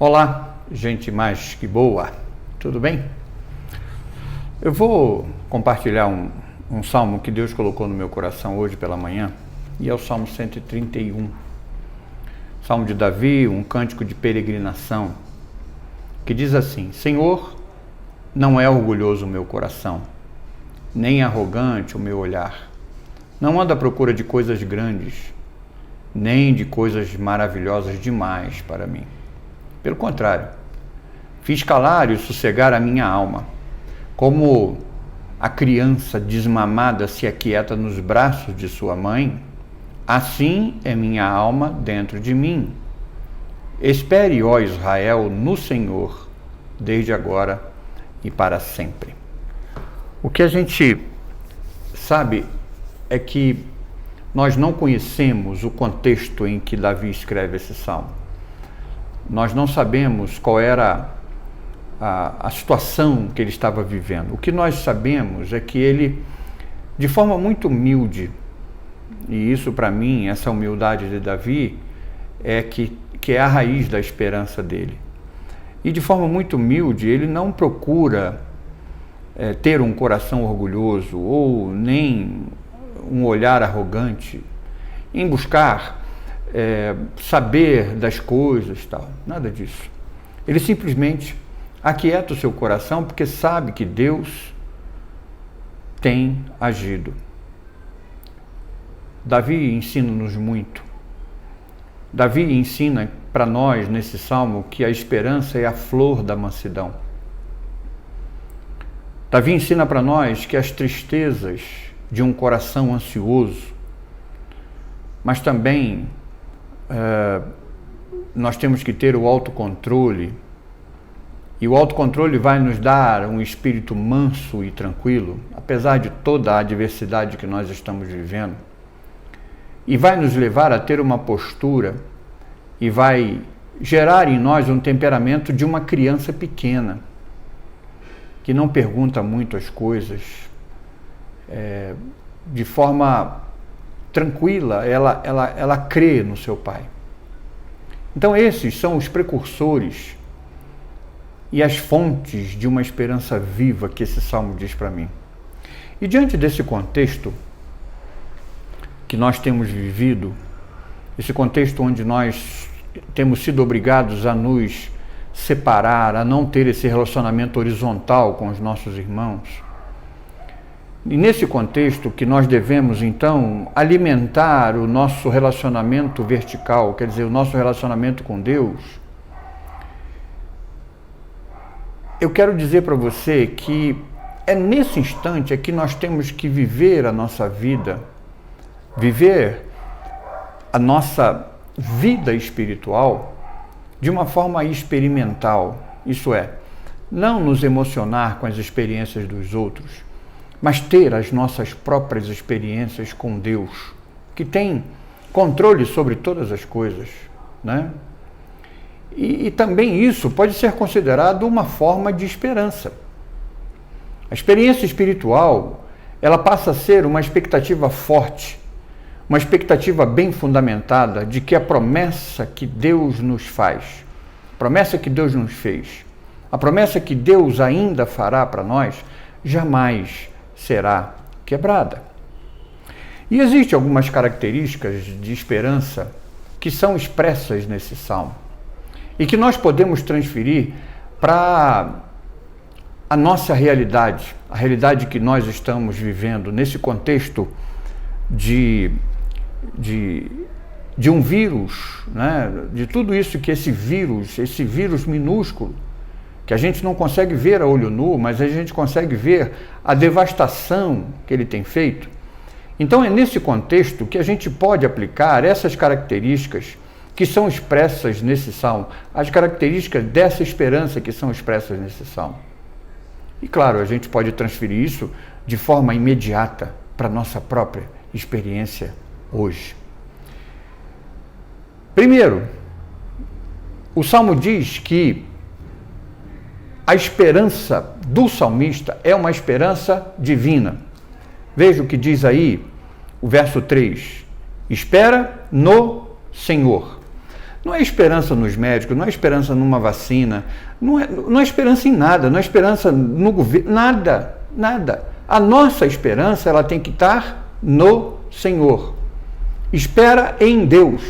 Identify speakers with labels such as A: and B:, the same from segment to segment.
A: Olá, gente mais que boa, tudo bem? Eu vou compartilhar um salmo que Deus colocou no meu coração hoje pela manhã, e é o Salmo 131. Salmo de Davi, um cântico de peregrinação, que diz assim: Senhor, não é orgulhoso o meu coração, nem arrogante o meu olhar. Não ando à procura de coisas grandes, nem de coisas maravilhosas demais para mim. Pelo contrário, fiz calar e sossegar a minha alma, como a criança desmamada se aquieta nos braços de sua mãe, assim é minha alma dentro de mim. Espere, ó Israel, no Senhor, desde agora e para sempre. O que a gente sabe é que nós não conhecemos o contexto em que Davi escreve esse salmo. Nós não sabemos qual era a situação que ele estava vivendo. O que nós sabemos é que ele, de forma muito humilde, e isso para mim, essa humildade de Davi, que é a raiz da esperança dele. E de forma muito humilde, ele não procura ter um coração orgulhoso ou nem um olhar arrogante em buscar saber das coisas, tal. Nada disso. Ele simplesmente aquieta o seu coração porque sabe que Deus tem agido. Davi ensina-nos muito. Davi ensina para nós nesse salmo que a esperança é a flor da mansidão. Davi ensina para nós que as tristezas de um coração ansioso, mas também nós temos que ter o autocontrole, e o autocontrole vai nos dar um espírito manso e tranquilo, apesar de toda a adversidade que nós estamos vivendo, e vai nos levar a ter uma postura e vai gerar em nós um temperamento de uma criança pequena, que não pergunta muito as coisas, de forma tranquila, ela crê no seu Pai. Então esses são os precursores e as fontes de uma esperança viva que esse salmo diz para mim. E diante desse contexto que nós temos vivido, esse contexto onde nós temos sido obrigados a nos separar, a não ter esse relacionamento horizontal com os nossos irmãos, e nesse contexto que nós devemos, então, alimentar o nosso relacionamento vertical, quer dizer, o nosso relacionamento com Deus, eu quero dizer para você que é nesse instante que nós temos que viver a nossa vida, viver a nossa vida espiritual de uma forma experimental, isso é, não nos emocionar com as experiências dos outros, mas ter as nossas próprias experiências com Deus, que tem controle sobre todas as coisas, né? E também isso pode ser considerado uma forma de esperança. A experiência espiritual, ela passa a ser uma expectativa forte, uma expectativa bem fundamentada de que a promessa que Deus nos faz, a promessa que Deus nos fez, a promessa que Deus ainda fará para nós, jamais será quebrada. E existem algumas características de esperança que são expressas nesse salmo e que nós podemos transferir para a nossa realidade, a realidade que nós estamos vivendo nesse contexto de um vírus, né? De tudo isso que esse vírus minúsculo, que a gente não consegue ver a olho nu, mas a gente consegue ver a devastação que ele tem feito. Então é nesse contexto que a gente pode aplicar essas características que são expressas nesse salmo, as características dessa esperança que são expressas nesse salmo. E claro, a gente pode transferir isso de forma imediata para a nossa própria experiência hoje. Primeiro, o salmo diz que a esperança do salmista é uma esperança divina. Veja o que diz aí o verso 3. Espera no Senhor. Não é esperança nos médicos, não é esperança numa vacina, não é esperança em nada, não é esperança no governo, nada, nada. A nossa esperança, ela tem que estar no Senhor. Espera em Deus.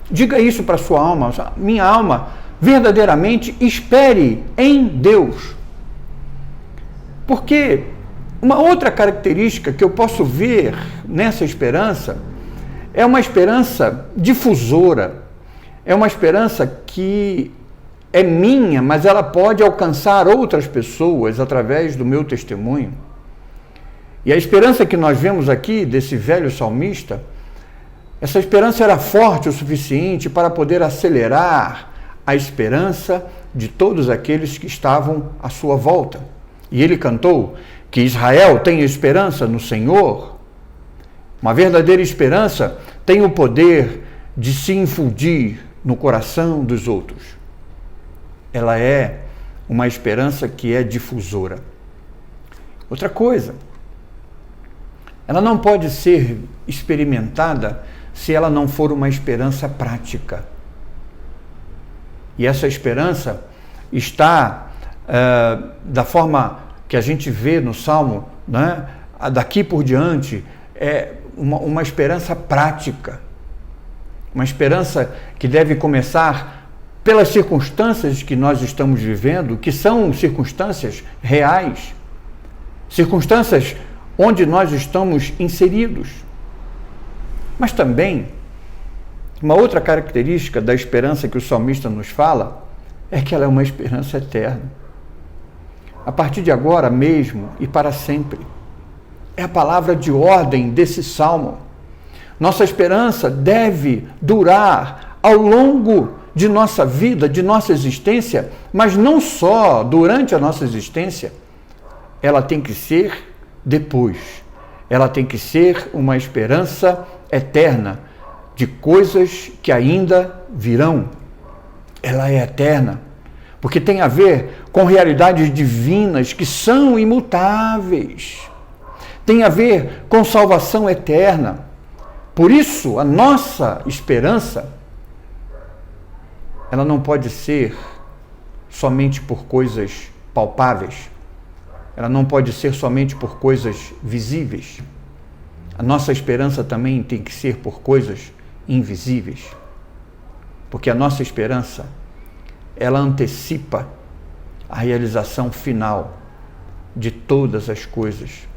A: Diga isso para a sua alma. Minha alma, verdadeiramente espere em Deus. Porque uma outra característica que eu posso ver nessa esperança é uma esperança difusora. É uma esperança que é minha, mas ela pode alcançar outras pessoas através do meu testemunho. E a esperança que nós vemos aqui desse velho salmista, essa esperança era forte o suficiente para poder acelerar a esperança de todos aqueles que estavam à sua volta. E ele cantou que Israel tem esperança no Senhor. Uma verdadeira esperança tem o poder de se infundir no coração dos outros. Ela é uma esperança que é difusora. Outra coisa, ela não pode ser experimentada se ela não for uma esperança prática. E essa esperança está da forma que a gente vê no Salmo, né? Daqui por diante, é uma esperança prática. Uma esperança que deve começar pelas circunstâncias que nós estamos vivendo, que são circunstâncias reais, circunstâncias onde nós estamos inseridos. Mas também, uma outra característica da esperança que o salmista nos fala é que ela é uma esperança eterna. A partir de agora mesmo e para sempre. É a palavra de ordem desse salmo. Nossa esperança deve durar ao longo de nossa vida, de nossa existência, mas não só durante a nossa existência. Ela tem que ser depois. Ela tem que ser uma esperança eterna de coisas que ainda virão. Ela é eterna, porque tem a ver com realidades divinas que são imutáveis. Tem a ver com salvação eterna. Por isso, a nossa esperança, ela não pode ser somente por coisas palpáveis. Ela não pode ser somente por coisas visíveis. A nossa esperança também tem que ser por coisas invisíveis. Porque a nossa esperança, ela antecipa a realização final de todas as coisas.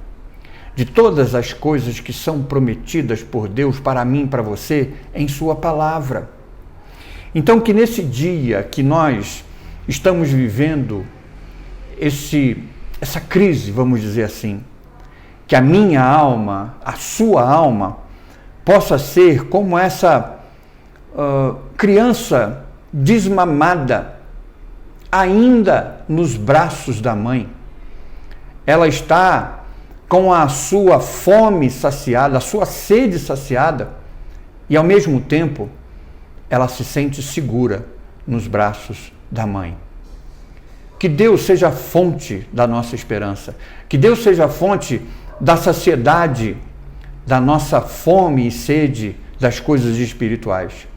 A: De todas as coisas que são prometidas por Deus para mim e para você em sua palavra. Então, que nesse dia que nós estamos vivendo essa crise, vamos dizer assim, que a minha alma, a sua alma, possa ser como essa criança desmamada, ainda nos braços da mãe. Ela está com a sua fome saciada, a sua sede saciada, e ao mesmo tempo ela se sente segura nos braços da mãe. Que Deus seja a fonte da nossa esperança, que Deus seja a fonte da saciedade, da nossa fome e sede das coisas espirituais,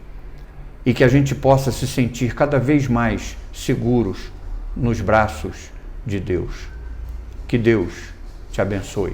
A: e que a gente possa se sentir cada vez mais seguros nos braços de Deus. Que Deus te abençoe.